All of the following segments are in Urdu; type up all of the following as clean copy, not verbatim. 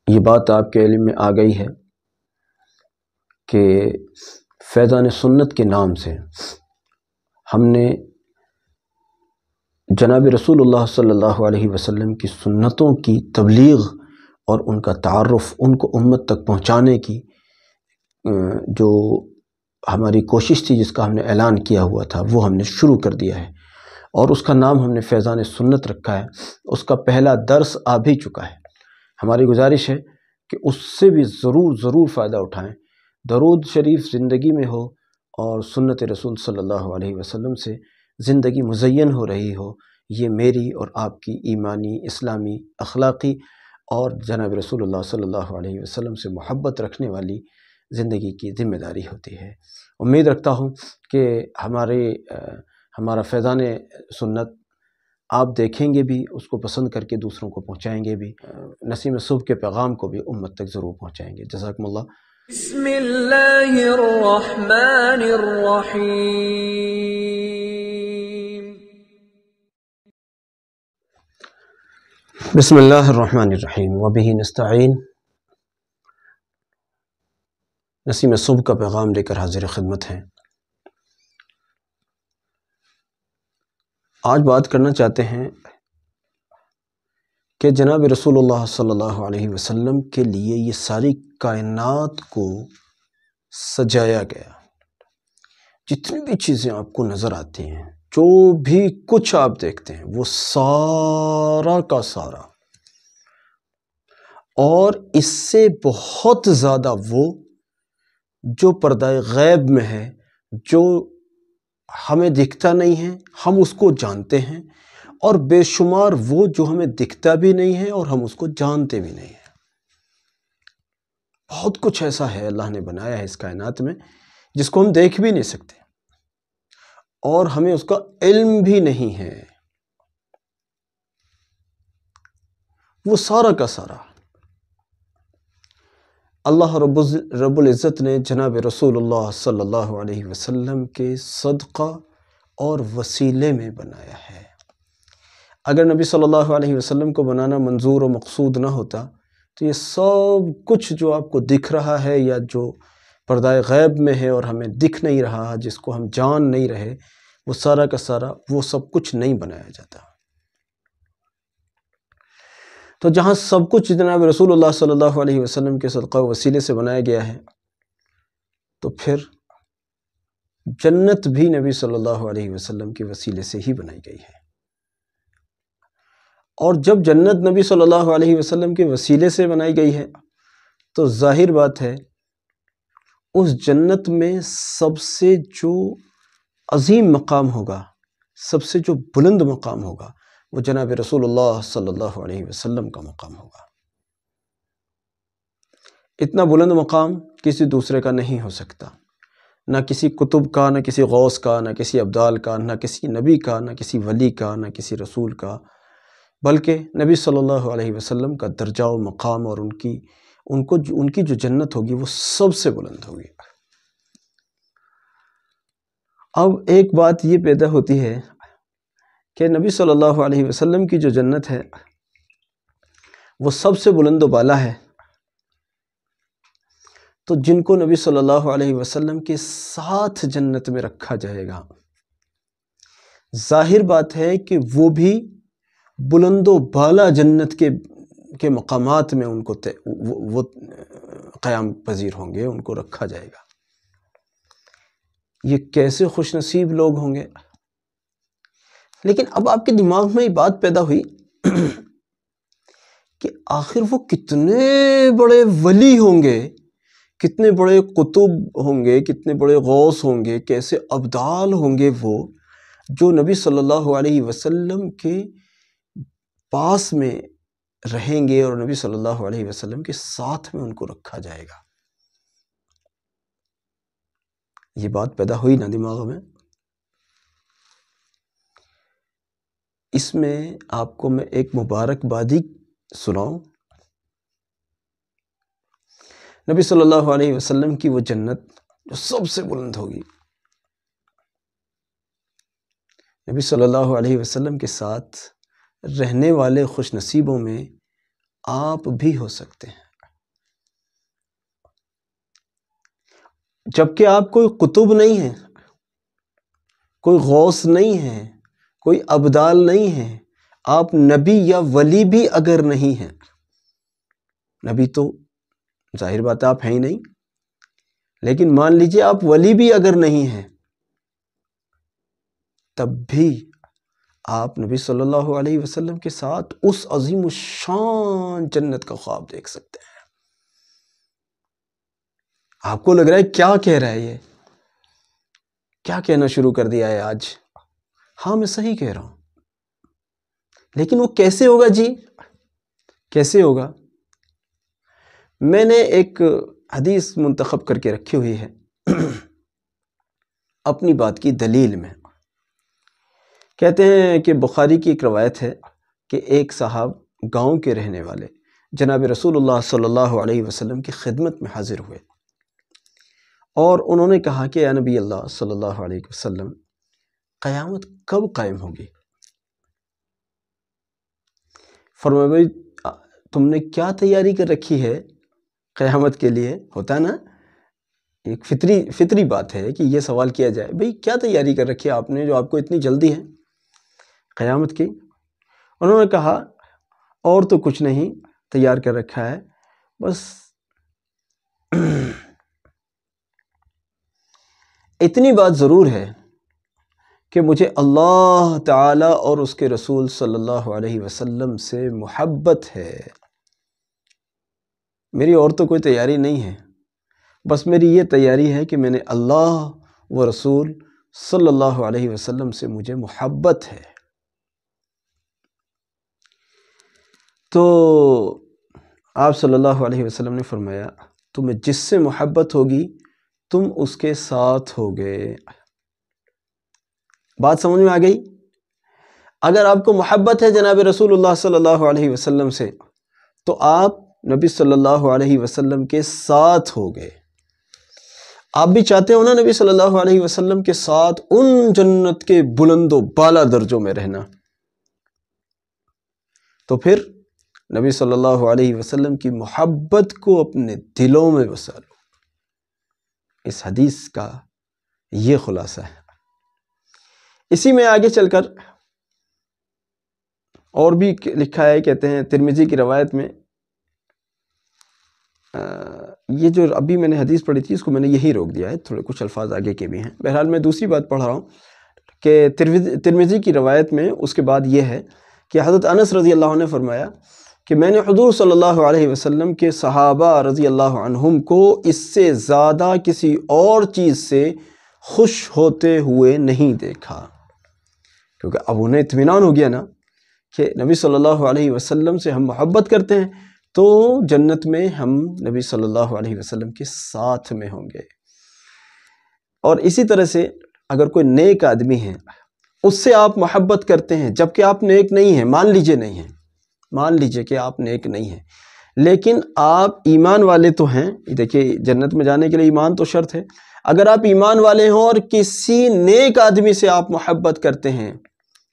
یہ بات آپ کے علم میں آ گئی ہے کہ فیضان سنت کے نام سے ہم نے جناب رسول اللہ صلی اللہ علیہ وسلم کی سنتوں کی تبلیغ اور ان کا تعارف، ان کو امت تک پہنچانے کی جو ہماری کوشش تھی، جس کا ہم نے اعلان کیا ہوا تھا، وہ ہم نے شروع کر دیا ہے اور اس کا نام ہم نے فیضان سنت رکھا ہے۔ اس کا پہلا درس آ بھی چکا ہے۔ ہماری گزارش ہے کہ اس سے بھی ضرور فائدہ اٹھائیں۔ درود شریف زندگی میں ہو اور سنت رسول صلی اللہ علیہ وسلم سے زندگی مزین ہو رہی ہو، یہ میری اور آپ کی ایمانی، اسلامی، اخلاقی اور جناب رسول اللہ صلی اللہ علیہ وسلم سے محبت رکھنے والی زندگی کی ذمہ داری ہوتی ہے۔ امید رکھتا ہوں کہ ہمارا فیضان سنت آپ دیکھیں گے بھی، اس کو پسند کر کے دوسروں کو پہنچائیں گے بھی، نسیم صبح کے پیغام کو بھی امت تک ضرور پہنچائیں گے۔ جزاکم اللہ۔ بسم اللہ الرحمن الرحیم۔ بسم اللہ الرحمن الرحیم وبہ نستعین۔ نسیم صبح کا پیغام لے کر حاضر خدمت ہیں۔ آج بات کرنا چاہتے ہیں کہ جناب رسول اللہ صلی اللہ علیہ وسلم کے لیے یہ ساری کائنات کو سجایا گیا۔ جتنی بھی چیزیں آپ کو نظر آتی ہیں، جو بھی کچھ آپ دیکھتے ہیں، وہ سارا کا سارا اور اس سے بہت زیادہ وہ جو پردہ غیب میں ہے، جو ہمیں دکھتا نہیں ہے، ہم اس کو جانتے ہیں، اور بے شمار وہ جو ہمیں دکھتا بھی نہیں ہے اور ہم اس کو جانتے بھی نہیں ہیں۔ بہت کچھ ایسا ہے اللہ نے بنایا ہے اس کائنات میں جس کو ہم دیکھ بھی نہیں سکتے اور ہمیں اس کا علم بھی نہیں ہے۔ وہ سارا کا سارا اللہ رب العزت نے جناب رسول اللہ صلی اللہ علیہ وسلم کے صدقہ اور وسیلے میں بنایا ہے۔ اگر نبی صلی اللہ علیہ وسلم کو بنانا منظور و مقصود نہ ہوتا تو یہ سب کچھ جو آپ کو دکھ رہا ہے یا جو پردہ غیب میں ہے اور ہمیں دکھ نہیں رہا، جس کو ہم جان نہیں رہے، وہ سارا کا سارا وہ سب کچھ نہیں بنایا جاتا۔ تو جہاں سب کچھ جناب رسول اللہ صلی اللہ علیہ وسلم کے صدقہ و وسیلے سے بنایا گیا ہے، تو پھر جنت بھی نبی صلی اللہ علیہ وسلم کے وسیلے سے ہی بنائی گئی ہے۔ اور جب جنت نبی صلی اللہ علیہ وسلم کے وسیلے سے بنائی گئی ہے تو ظاہر بات ہے اس جنت میں سب سے جو عظیم مقام ہوگا، سب سے جو بلند مقام ہوگا، وہ جناب رسول اللہ صلی اللہ علیہ وسلم کا مقام ہوگا۔ اتنا بلند مقام کسی دوسرے کا نہیں ہو سکتا، نہ کسی کتب کا، نہ کسی غوث کا، نہ کسی ابدال کا، نہ کسی نبی کا، نہ کسی ولی کا، نہ کسی رسول کا، بلکہ نبی صلی اللہ علیہ وسلم کا درجہ و مقام اور ان کی جو جنت ہوگی وہ سب سے بلند ہوگی۔ اب ایک بات یہ پیدا ہوتی ہے کہ نبی صلی اللہ علیہ وسلم کی جو جنت ہے وہ سب سے بلند و بالا ہے، تو جن کو نبی صلی اللہ علیہ وسلم کے ساتھ جنت میں رکھا جائے گا، ظاہر بات ہے کہ وہ بھی بلند و بالا جنت کے مقامات میں ان کو وہ قیام پذیر ہوں گے، ان کو رکھا جائے گا۔ یہ کیسے خوش نصیب لوگ ہوں گے۔ لیکن اب آپ کے دماغ میں یہ بات پیدا ہوئی کہ آخر وہ کتنے بڑے ولی ہوں گے، کتنے بڑے قطب ہوں گے، کتنے بڑے غوث ہوں گے، کیسے ابدال ہوں گے وہ جو نبی صلی اللہ علیہ وسلم کے پاس میں رہیں گے اور نبی صلی اللہ علیہ وسلم کے ساتھ میں ان کو رکھا جائے گا۔ یہ بات پیدا ہوئی نا دماغ میں۔ اس میں آپ کو میں ایک مبارکبادی سناؤں۔ نبی صلی اللہ علیہ وسلم کی وہ جنت جو سب سے بلند ہوگی، نبی صلی اللہ علیہ وسلم کے ساتھ رہنے والے خوش نصیبوں میں آپ بھی ہو سکتے ہیں۔ جبکہ آپ کوئی قطب نہیں ہیں، کوئی غوث نہیں ہیں، کوئی ابدال نہیں ہیں، آپ نبی یا ولی بھی اگر نہیں ہیں، نبی تو ظاہر بات ہے آپ ہیں ہی نہیں، لیکن مان لیجئے آپ ولی بھی اگر نہیں ہیں، تب بھی آپ نبی صلی اللہ علیہ وسلم کے ساتھ اس عظیم الشان جنت کا خواب دیکھ سکتے ہیں۔ آپ کو لگ رہا ہے کیا کہہ رہا ہے، یہ کیا کہنا شروع کر دیا ہے آج؟ ہاں میں صحیح کہہ رہا ہوں، لیکن وہ کیسے ہوگا جی؟ کیسے ہوگا؟ میں نے ایک حدیث منتخب کر کے رکھی ہوئی ہے اپنی بات کی دلیل میں۔ کہتے ہیں کہ بخاری کی ایک روایت ہے کہ ایک صاحب گاؤں کے رہنے والے جناب رسول اللہ صلی اللہ علیہ وسلم کی خدمت میں حاضر ہوئے اور انہوں نے کہا کہ یا نبی اللہ صلی اللہ علیہ وسلم، قیامت کب قائم ہوگی؟ فرمایا بھائی تم نے کیا تیاری کر رکھی ہے قیامت کے لیے؟ ہوتا ہے نا، ایک فطری بات ہے کہ یہ سوال کیا جائے، بھئی کیا تیاری کر رکھی ہے آپ نے جو آپ کو اتنی جلدی ہے قیامت کی؟ انہوں نے کہا اور تو کچھ نہیں تیار کر رکھا ہے، بس اتنی بات ضرور ہے کہ مجھے اللہ تعالی اور اس کے رسول صلی اللہ علیہ وسلم سے محبت ہے، میری اور تو کوئی تیاری نہیں ہے، بس میری یہ تیاری ہے کہ میں نے اللہ و رسول صلی اللہ علیہ وسلم سے مجھے محبت ہے۔ تو آپ صلی اللہ علیہ وسلم نے فرمایا تمہیں جس سے محبت ہوگی تم اس کے ساتھ ہوگے۔ بات سمجھ میں آ گئی؟ اگر آپ کو محبت ہے جناب رسول اللہ صلی اللہ علیہ وسلم سے تو آپ نبی صلی اللہ علیہ وسلم کے ساتھ ہوگے۔ آپ بھی چاہتے ہو نا نبی صلی اللہ علیہ وسلم کے ساتھ ان جنت کے بلند و بالا درجوں میں رہنا، تو پھر نبی صلی اللہ علیہ وسلم کی محبت کو اپنے دلوں میں بسا لو۔ اس حدیث کا یہ خلاصہ ہے۔ اسی میں آگے چل کر اور بھی لکھا ہے، کہتے ہیں ترمذی کی روایت میں، یہ جو ابھی میں نے حدیث پڑھی تھی اس کو میں نے یہی روک دیا ہے، تھوڑے کچھ الفاظ آگے کے بھی ہیں، بہرحال میں دوسری بات پڑھ رہا ہوں کہ ترمذی کی روایت میں اس کے بعد یہ ہے کہ حضرت انس رضی اللہ عنہ نے فرمایا کہ میں نے حضور صلی اللہ علیہ وسلم کے صحابہ رضی اللہ عنہم کو اس سے زیادہ کسی اور چیز سے خوش ہوتے ہوئے نہیں دیکھا، کیونکہ اب انہیں اطمینان ہو گیا نا کہ نبی صلی اللہ علیہ وسلم سے ہم محبت کرتے ہیں تو جنت میں ہم نبی صلی اللہ علیہ وسلم کے ساتھ میں ہوں گے۔ اور اسی طرح سے اگر کوئی نیک آدمی ہے اس سے آپ محبت کرتے ہیں جبکہ آپ نیک نہیں ہیں، مان لیجئے نہیں ہیں، مان لیجئے کہ آپ نیک نہیں ہیں، لیکن آپ ایمان والے تو ہیں، دیکھیے جنت میں جانے کے لیے ایمان تو شرط ہے، اگر آپ ایمان والے ہوں اور کسی نیک آدمی سے آپ محبت کرتے ہیں،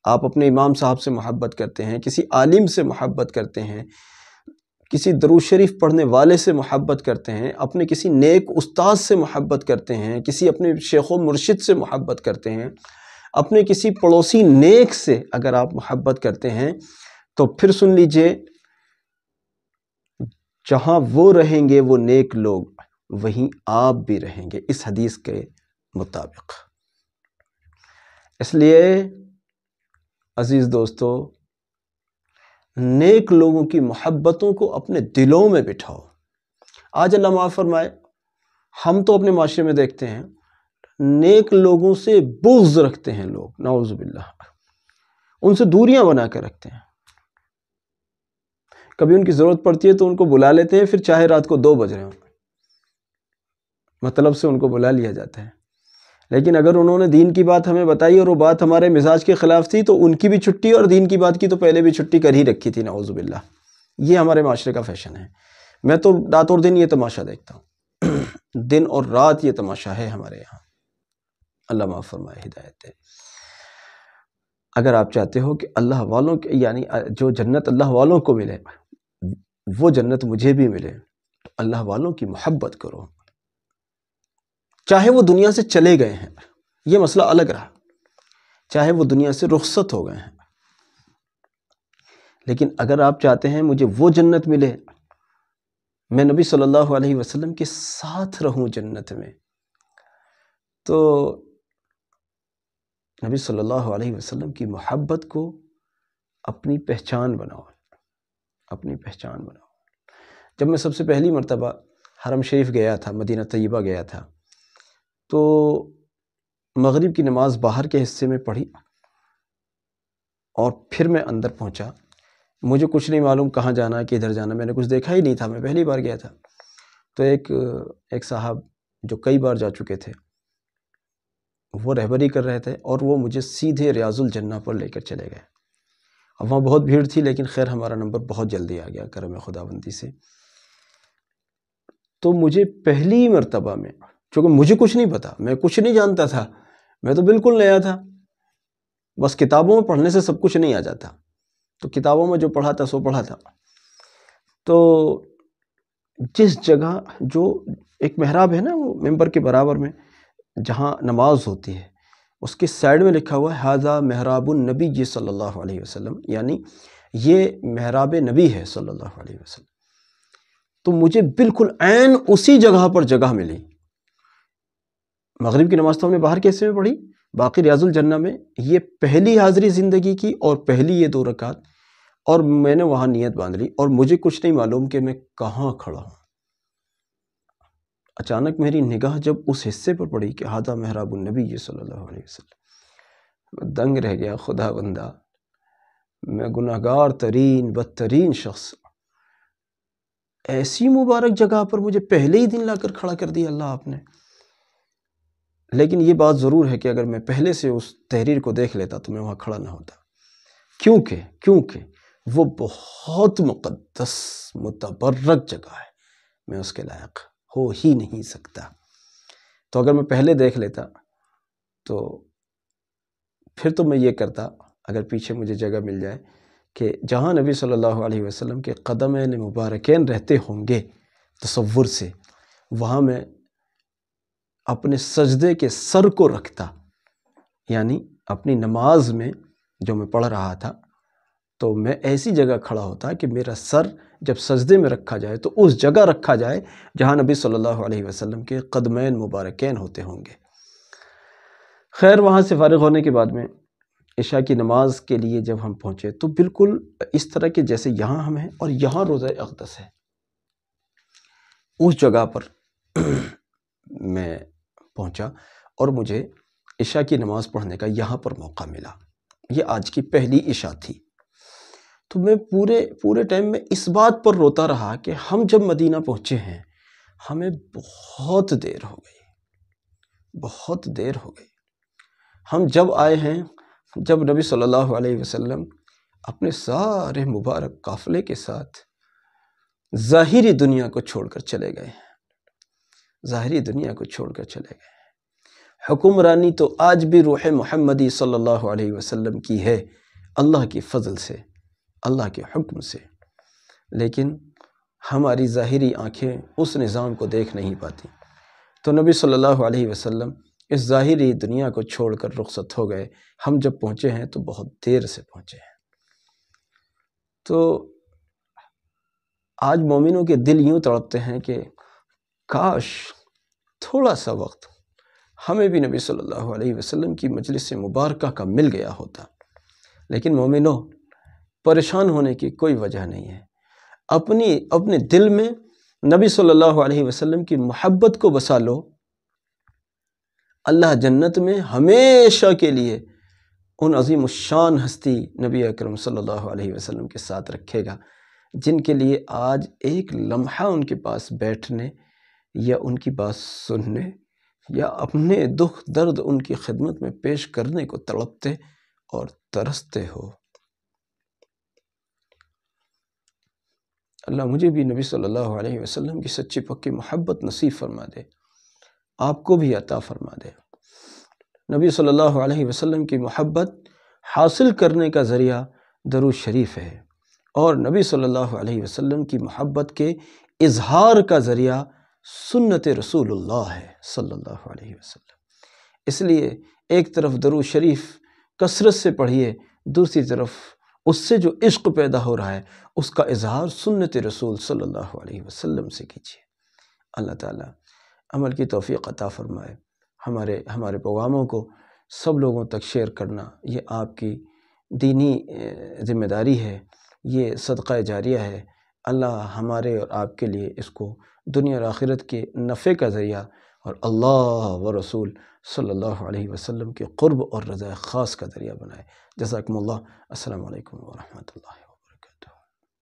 آپ اپنے امام صاحب سے محبت کرتے ہیں، کسی عالم سے محبت کرتے ہیں، کسی درود شریف پڑھنے والے سے محبت کرتے ہیں، اپنے کسی نیک استاد سے محبت کرتے ہیں، کسی اپنے شیخ و مرشد سے محبت کرتے ہیں، اپنے کسی پڑوسی نیک سے اگر آپ محبت کرتے ہیں تو پھر سن لیجئے جہاں وہ رہیں گے وہ نیک لوگ وہیں آپ بھی رہیں گے، اس حدیث کے مطابق۔ اس لیے عزیز دوستو، نیک لوگوں کی محبتوں کو اپنے دلوں میں بٹھاؤ۔ آج اللہ معاف فرمائے ہم تو اپنے معاشرے میں دیکھتے ہیں نیک لوگوں سے بغض رکھتے ہیں لوگ، نعوذ باللہ، ان سے دوریاں بنا کر رکھتے ہیں، کبھی ان کی ضرورت پڑتی ہے تو ان کو بلا لیتے ہیں، پھر چاہے رات کو 2 بج رہے ہوں، مطلب سے ان کو بلا لیا جاتا ہے، لیکن اگر انہوں نے دین کی بات ہمیں بتائی اور وہ بات ہمارے مزاج کے خلاف تھی تو ان کی بھی چھٹی اور دین کی بات کی تو پہلے بھی چھٹی کر ہی رکھی تھی، نعوذ باللہ۔ یہ ہمارے معاشرے کا فیشن ہے۔ میں تو رات اور دن یہ تماشا دیکھتا ہوں، دن اور رات یہ تماشا ہے ہمارے یہاں۔ اللہ معاف فرمائے، ہدایت دے۔ اگر آپ چاہتے ہو کہ اللہ والوں کے یعنی جو جنت اللہ والوں کو ملے وہ جنت مجھے بھی ملے تو اللہ والوں کی محبت کرو، چاہے وہ دنیا سے چلے گئے ہیں، یہ مسئلہ الگ رہا، چاہے وہ دنیا سے رخصت ہو گئے ہیں، لیکن اگر آپ چاہتے ہیں مجھے وہ جنت ملے، میں نبی صلی اللہ علیہ وسلم کے ساتھ رہوں جنت میں، تو نبی صلی اللہ علیہ وسلم کی محبت کو اپنی پہچان بناؤ، اپنی پہچان بناؤ۔ جب میں سب سے پہلی مرتبہ حرم شریف گیا تھا، مدینہ طیبہ گیا تھا، تو مغرب کی نماز باہر کے حصے میں پڑھی اور پھر میں اندر پہنچا۔ مجھے کچھ نہیں معلوم کہاں جانا ہے، کدھر جانا، میں نے کچھ دیکھا ہی نہیں تھا، میں پہلی بار گیا تھا۔ تو ایک صاحب جو کئی بار جا چکے تھے، وہ رہبری کر رہے تھے اور وہ مجھے سیدھے ریاض الجنہ پر لے کر چلے گئے۔ اب وہاں بہت بھیڑ تھی، لیکن خیر ہمارا نمبر بہت جلدی آ گیا کرم خداوندی سے۔ تو مجھے پہلی مرتبہ میں، چونکہ مجھے کچھ نہیں پتا، میں کچھ نہیں جانتا تھا، میں تو بالکل نیا تھا، بس کتابوں میں پڑھنے سے سب کچھ نہیں آ جاتا، تو کتابوں میں جو پڑھا تھا سو پڑھا تھا۔ تو جس جگہ جو ایک محراب ہے نا، وہ ممبر کے برابر میں جہاں نماز ہوتی ہے، اس کے سائیڈ میں لکھا ہوا ہے ھذا محراب النبی صلی اللہ علیہ وسلم، یعنی یہ محراب نبی ہے صلی اللہ علیہ وسلم۔ تو مجھے بالکل عین اسی جگہ پر جگہ ملی۔ مغرب کی نماز تو ہم نے باہر کے حصے میں پڑھی، باقی ریاض الجنہ میں یہ پہلی حاضری زندگی کی اور پہلی یہ 2 رکعت، اور میں نے وہاں نیت باندھ لی اور مجھے کچھ نہیں معلوم کہ میں کہاں کھڑا ہوں۔ اچانک میری نگاہ جب اس حصے پر پڑی کہ ھذا محراب النبی صلی اللہ علیہ وسلم، میں دنگ رہ گیا۔ خدا بندہ، میں گناہگار ترین بدترین شخص، ایسی مبارک جگہ پر مجھے پہلے ہی دن لا کر کھڑا کر دیا اللہ آپ نے۔ لیکن یہ بات ضرور ہے کہ اگر میں پہلے سے اس تحریر کو دیکھ لیتا تو میں وہاں کھڑا نہ ہوتا، کیونکہ وہ بہت مقدس متبرک جگہ ہے، میں اس کے لائق ہو ہی نہیں سکتا۔ تو اگر میں پہلے دیکھ لیتا تو پھر تو میں یہ کرتا، اگر پیچھے مجھے جگہ مل جائے کہ جہاں نبی صلی اللہ علیہ وسلم کے قدمین مبارکین رہتے ہوں گے تصور سے، وہاں میں اپنے سجدے کے سر کو رکھتا، یعنی اپنی نماز میں جو میں پڑھ رہا تھا تو میں ایسی جگہ کھڑا ہوتا کہ میرا سر جب سجدے میں رکھا جائے تو اس جگہ رکھا جائے جہاں نبی صلی اللہ علیہ وسلم کے قدمین مبارکین ہوتے ہوں گے۔ خیر وہاں سے فارغ ہونے کے بعد میں عشاء کی نماز کے لیے جب ہم پہنچے تو بالکل اس طرح کے جیسے یہاں ہم ہیں اور یہاں روضہ اقدس ہے، اس جگہ پر میں پہنچا اور مجھے عشاء کی نماز پڑھنے کا یہاں پر موقع ملا۔ یہ آج کی پہلی عشاء تھی۔ تو میں پورے ٹائم میں اس بات پر روتا رہا کہ ہم جب مدینہ پہنچے ہیں ہمیں بہت دیر ہو گئی۔ ہم جب آئے ہیں، جب نبی صلی اللہ علیہ وسلم اپنے سارے مبارک قافلے کے ساتھ ظاہری دنیا کو چھوڑ کر چلے گئے، حکمرانی تو آج بھی روح محمدی صلی اللہ علیہ وسلم کی ہے، اللہ کی فضل سے، اللہ کے حکم سے، لیکن ہماری ظاہری آنکھیں اس نظام کو دیکھ نہیں پاتی۔ تو نبی صلی اللہ علیہ وسلم اس ظاہری دنیا کو چھوڑ کر رخصت ہو گئے۔ ہم جب پہنچے ہیں تو بہت دیر سے پہنچے ہیں۔ تو آج مومنوں کے دل یوں تڑپتے ہیں کہ کاش تھوڑا سا وقت ہمیں بھی نبی صلی اللہ علیہ وسلم کی مجلس مبارکہ کا مل گیا ہوتا۔ لیکن مومنوں، پریشان ہونے کی کوئی وجہ نہیں ہے۔ اپنے دل میں نبی صلی اللہ علیہ وسلم کی محبت کو بسا لو، اللہ جنت میں ہمیشہ کے لیے ان عظیم الشان ہستی نبی اکرم صلی اللہ علیہ وسلم کے ساتھ رکھے گا، جن کے لیے آج ایک لمحہ ان کے پاس بیٹھنے یا ان کی بات سننے یا اپنے دکھ درد ان کی خدمت میں پیش کرنے کو تڑپتے اور ترستے ہو۔ اللہ مجھے بھی نبی صلی اللہ علیہ وسلم کی سچی پکی محبت نصیب فرما دے، آپ کو بھی عطا فرما دے۔ نبی صلی اللہ علیہ وسلم کی محبت حاصل کرنے کا ذریعہ درود شریف ہے، اور نبی صلی اللہ علیہ وسلم کی محبت کے اظہار کا ذریعہ سنت رسول اللہ ہے صلی اللہ علیہ وسلم۔ اس لیے ایک طرف درود شریف کثرت سے پڑھیے، دوسری طرف اس سے جو عشق پیدا ہو رہا ہے اس کا اظہار سنت رسول صلی اللہ علیہ وسلم سے کیجیے۔ اللہ تعالیٰ عمل کی توفیق عطا فرمائے۔ ہمارے پیغاموں کو سب لوگوں تک شیئر کرنا یہ آپ کی دینی ذمہ داری ہے، یہ صدقہ جاریہ ہے۔ اللہ ہمارے اور آپ کے لیے اس کو دنیا اور آخرت کے نفع کا ذریعہ اور اللہ و رسول صلی اللہ علیہ وسلم کے قرب اور رضا خاص کا ذریعہ بنائے۔ جزاکم اللہ۔ السلام علیکم ورحمۃ اللہ۔